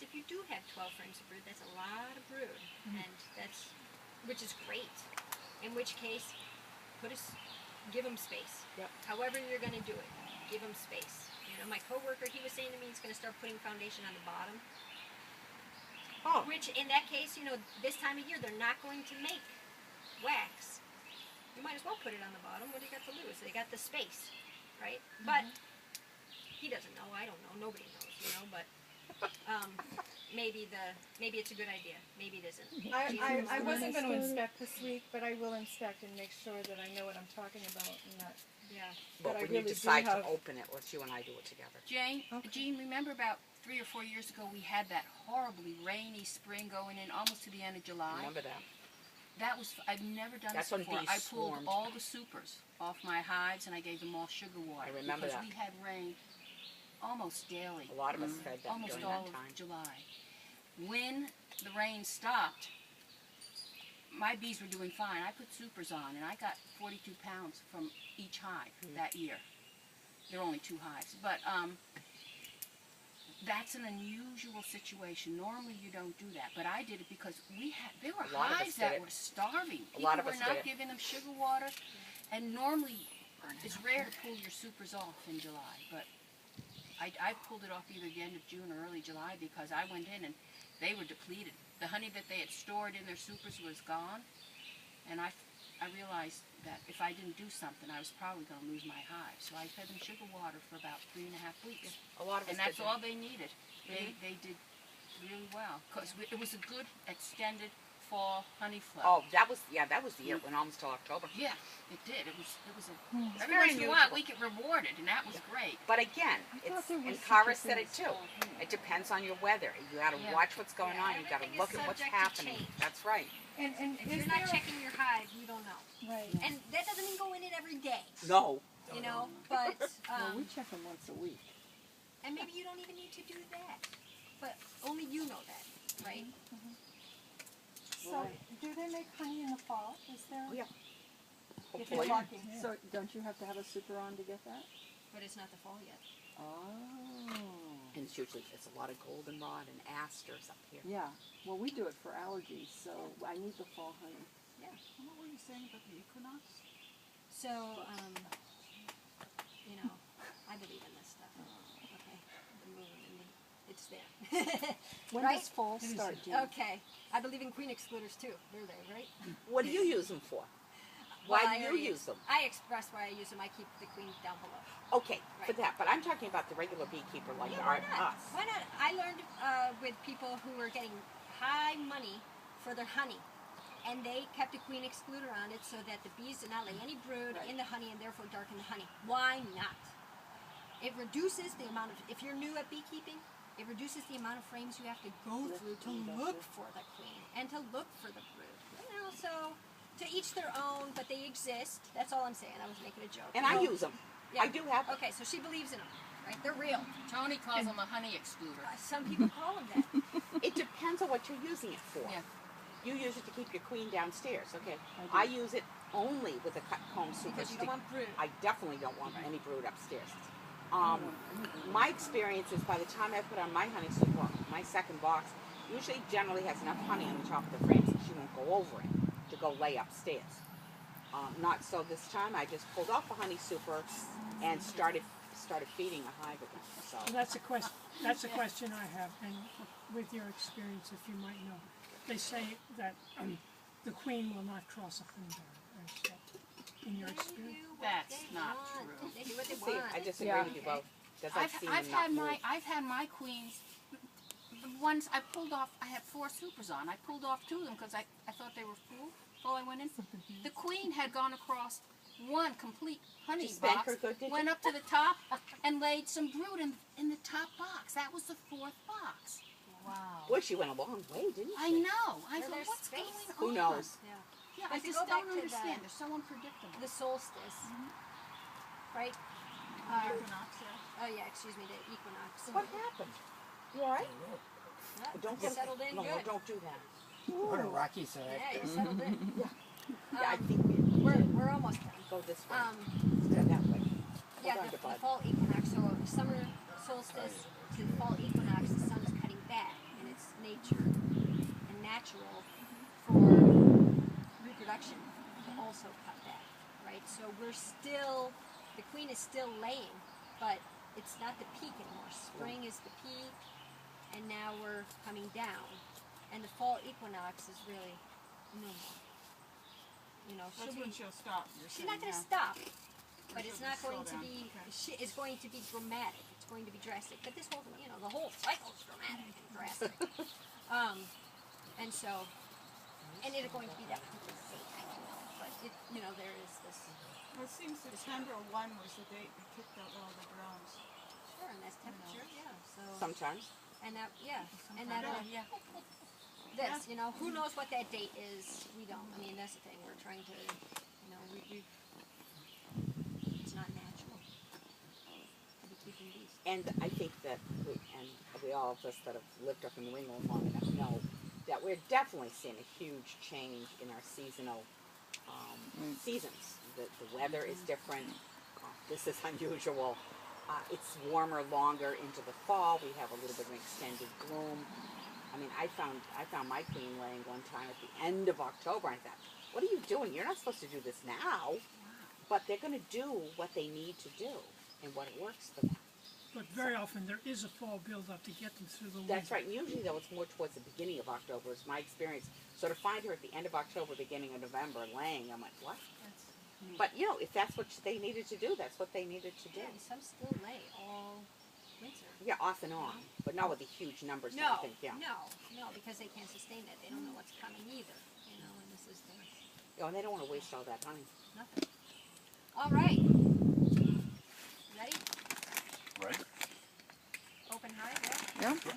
if you do have 12 frames of brood, that's a lot of brood, and which is great. In which case, give them space. Yep. However you're going to do it, give them space. You know, my coworker, he was saying to me he's going to start putting foundation on the bottom. Oh. Which, in that case, you know, this time of year, they're not going to make wax. You might as well put it on the bottom. What do you got to lose? They got the space, right? But he doesn't know. I don't know. Nobody knows, you know. But maybe it's a good idea. Maybe it isn't. I wasn't going to inspect this week, but I will inspect and make sure that I know what I'm talking about and that. Yeah. But I when really you decide do have- to open it, let's you and I do it together. Jane, Okay. Jean, remember about 3 or 4 years ago we had that horribly rainy spring going in almost to the end of July? Remember that? That was, I've never done That's this when before. bees I pulled swarmed. all the supers off my hives and I gave them all sugar water. I remember because that. we had rain almost daily. A lot of us fed that Almost during all that time. of July. When the rain stopped, my bees were doing fine. I put supers on and I got 42 pounds from each hive that year. There are only 2 hives, but that's an unusual situation. Normally you don't do that, but I did it because there were A lot of us hives did that it. were starving. A lot of People us were did not it. giving them sugar water, and normally it's rare to pull your supers off in July, but I pulled it off either the end of June or early July because I went in and they were depleted. The honey that they had stored in their supers was gone, and I realized that if I didn't do something, I was probably going to lose my hive. So I fed them sugar water for about 3.5 weeks, A lot of us and that's did all that. they needed. They did really well because it was a good extended fall honey flow. Oh, that was the year. It went almost till October. Yeah, it did. It was every very once in a while unusual. we get rewarded, and that was great. But again, thought there was and Cara such a said thing it too. It depends on your weather. You got to Yeah. watch what's going Yeah, on. You got to everything is look at what's subject to happening. change. That's right. And If is you're not there checking your hive, you don't know. right? And that doesn't mean go in it every day, No. you know. But Well, we check them once a week. and maybe you don't even need to do that. But only you know that, right? So, do they make honey in the fall? Is there? Oh yeah. If Hopefully. you're lucky. So, don't you have to have a super on to get that? But it's not the fall yet. Oh. And it's usually it's a lot of goldenrod and asters up here. Yeah. Well, we do it for allergies, so I need the fall honey. Yeah. What were you saying about the equinox? So, you know, I believe in this stuff. Okay, the moon and it's there. When Right? does fall start, Jean? Okay, I believe in queen excluders too. They're there, right? What do you use them for? Well, Why I do you already- use them? I express why I use them. I keep the queen down below. Okay, for Right. that. But I'm talking about the regular beekeeper like Yeah, why not? us. Why not? I learned with people who were getting high money for their honey, and they kept a queen excluder on it so that the bees did not lay any brood in the honey and therefore darken the honey. Why not? It reduces the amount of, if you're new at beekeeping, it reduces the amount of frames you have to go through to look for the queen and to look for the brood. You know, so to each their own, but they exist. That's all I'm saying. I was making a joke. And I No. use them. Yeah. I do have them. Okay, so she believes in them, right? They're real. Tony calls them a honey excluder. Some people call them that. It depends on what you're using it for. Yeah. You use it to keep your queen downstairs, okay? I use it only with a cut comb super Because you stick. don't want brood. I definitely don't want any brood upstairs. My experience is by the time I put on my honey super, my second box, usually generally has enough honey on the top of the frames that she won't go over it to go lay upstairs. Not so this time. I just pulled off the honey super and started feeding a hive again. So Well, that's a question. That's a question I have, and with your experience, if you might know, they say that the queen will not cross a queen bar. So, in your experience, That's not true. They do what they see, want. I disagree Yeah. with you both because I've seen I've them not had move. my queens. The ones I pulled off, I had 4 supers on. I pulled off 2 of them because I thought they were full. So I went in. The queen had gone across one complete honey Did you spank box, her good, did you? went up to the top, and laid some brood in the top box. That was the 4th box. Wow. Boy, she went a long way, didn't she? I know. I Well, thought, there's what's space. going on? Who knows? Yeah. Yeah, But I to just go back don't to understand. the- They're so unpredictable. The solstice, right? equinox, Oh yeah, excuse me, the equinox. What happened? You all right? Yeah, Don't you get settled in no, good. don't do that. What a rocky side. Yeah, you settled in. Yeah, I think We're almost done. go this way. Um, Go that way. yeah, Hold on the to Bud. fall equinox. So summer solstice to the fall equinox, the sun is cutting back, usual for reproduction to also cut back, right? So we're still, the queen is still laying, but it's not the peak anymore. Spring is the peak, and now we're coming down. And the fall equinox is really no more. You know, That's when she'll stop. she's not going to stop, but it's She'll not just going slow to down. be. Okay. It's going to be dramatic. It's going to be drastic. But this whole, you know, the whole cycle is dramatic and drastic. And so, and it's going to be that particular date, I don't know. But it, you know, there is this. Well, it seems September 1 was the date we kicked out all the drones. Sure, and that's temperature, yeah. So. Sometimes. And that, yeah, and that, Yeah. this, you know, who knows what that date is? We don't. I mean, that's the thing. We're trying to, you know, it's not natural to be keeping bees. And I think that we all of us that have lived up in New England long enough know that we're definitely seeing a huge change in our seasonal seasons. The weather is different. This is unusual. It's warmer longer into the fall. We have a little bit of an extended bloom. I mean, I found my queen laying one time at the end of October. I thought, what are you doing? You're not supposed to do this now. But they're going to do what they need to do and what works for them. But very often there is a fall build-up to get them through the winter. That's right. And usually, though, it's more towards the beginning of October. Is my experience. So to find her at the end of October, beginning of November, laying, I'm like, what? But you know, if that's what they needed to do, that's what they needed to do. Yeah, and some still lay all winter. Yeah, off and on, but not with the huge numbers. No, that I think, yeah. no, because they can't sustain it. They don't know what's coming either. You know, and this is the Oh, and they don't want to waste all that honey. nothing. All right. Ready? Right? Open hive, yeah? Yeah.